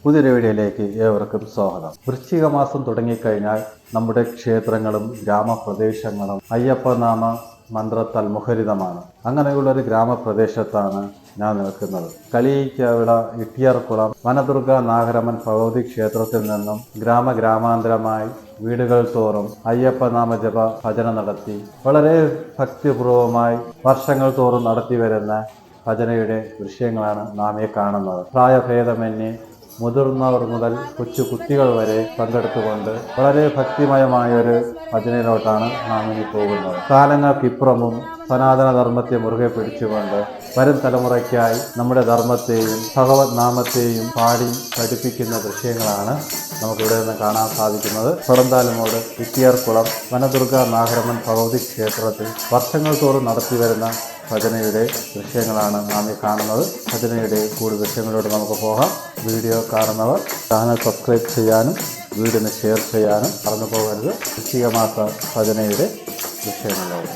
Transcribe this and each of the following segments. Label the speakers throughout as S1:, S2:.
S1: പുതിയൊരു വീഡിയോയിലേക്ക് ഏവർക്കും സ്വാഗതം. വൃശ്ചിക മാസം തുടങ്ങിക്കഴിഞ്ഞാൽ നമ്മുടെ ക്ഷേത്രങ്ങളും ഗ്രാമപ്രദേശങ്ങളും അയ്യപ്പനാമ മന്ത്രത്താൽ മുഖരിതമാണ്. അങ്ങനെയുള്ളൊരു ഗ്രാമപ്രദേശത്താണ് ഞാൻ നിൽക്കുന്നത്. കളിയിക്കാവിള ഇട്ടിയാർകുളം വനദുർഗ നാഗരമൻ ഭഗവതി ക്ഷേത്രത്തിൽ നിന്നും ഗ്രാമാന്തരമായി വീടുകൾ തോറും അയ്യപ്പനാമ ജപ ഭജന നടത്തി വളരെ ഭക്തിപൂർവമായി വർഷങ്ങൾ തോറും നടത്തി വരുന്ന ഭജനയുടെ ദൃശ്യങ്ങളാണ് നാം ഈ കാണുന്നത്. പ്രായഭേദമന്യേ മുതിർന്നവർ മുതൽ കൊച്ചു കുട്ടികൾ വരെ പങ്കെടുത്തുകൊണ്ട് വളരെ ഭക്തിമയമായൊരു ഭജനയിലോട്ടാണ് നാം ഇനി പോകുന്നത്. കാലങ്ങൾക്കിപ്പുറമും സനാതന ധർമ്മത്തെ മുറുകെ പിടിച്ചുകൊണ്ട് വരും തലമുറയ്ക്കായി നമ്മുടെ ധർമ്മത്തെയും ഭഗവത് നാമത്തെയും പാടി പഠിപ്പിക്കുന്ന ദൃശ്യങ്ങളാണ് നമുക്കിവിടെ നിന്ന് കാണാൻ സാധിക്കുന്നത്. പടന്താലുമോട് ഇട്ടിയാർകുളം വനദുർഗ നാഗരമൻ ഭഗവതി ക്ഷേത്രത്തിൽ വർഷങ്ങൾ തോറും നടത്തി വരുന്ന ഭജനയുടെ ദൃശ്യങ്ങളാണ് നാം ഈ കാണുന്നത്. ഭജനയുടെ കൂടുതൽ ദൃശ്യങ്ങളിലൂടെ നമുക്ക് പോകാം. വീഡിയോ കാണുന്നവർ ചാനൽ സബ്സ്ക്രൈബ് ചെയ്യാനും വീഡിയോന് ഷെയർ ചെയ്യാനും മറന്നു പോകരുത്. വൃശ്ചിക മാസ ഭജനയുടെ ദൃശ്യങ്ങളിലൂടെ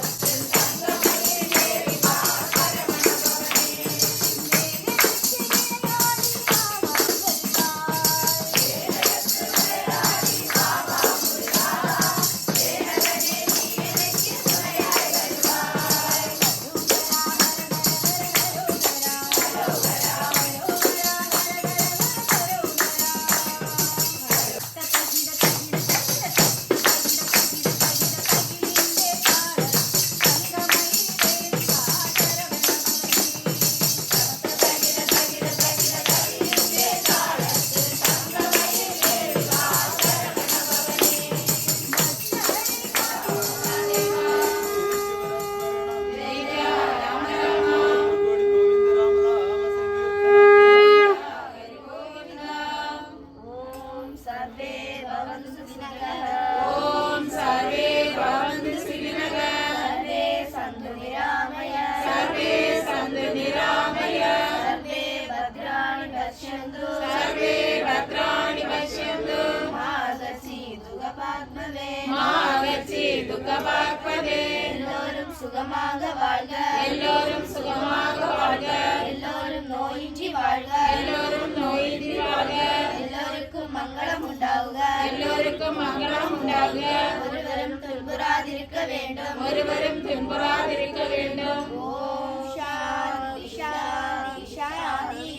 S2: சுகமாக வாழ்க, எல்லோரும் சுகமாக வாழ்க, எல்லோரும் நோயின்றி வாழ்க, எல்லோரும் நோயின்றி வாழ்க, எல்லோருக்கும் மங்களம் உண்டாகுக, எல்லோருக்கும் மங்களம் உண்டாகுக, ஒருவரும் துன்புறாதிருக்க வேண்டும், ஒருவரும் துன்புறாதிருக்க வேண்டும். ஓம் சாந்தி சாந்தி சாந்தி,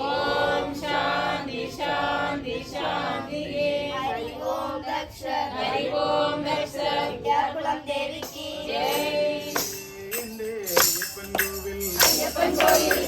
S2: ஓம் சாந்தி சாந்தி சாந்தி. ஹரி ஓம் தக்ஷர், ஹரி ஓம் தக்ஷர். இட்டியார்குளம் தேவிக்கு ஜெய். ஐயப்பன் கோயில்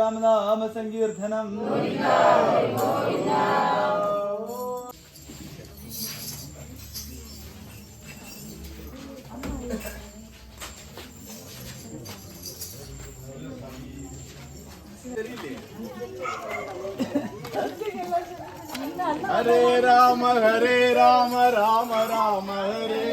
S3: രാമനാമ സങ്കീർത്തനം. ഹരേ രാമ രാമ രാമ ഹരേ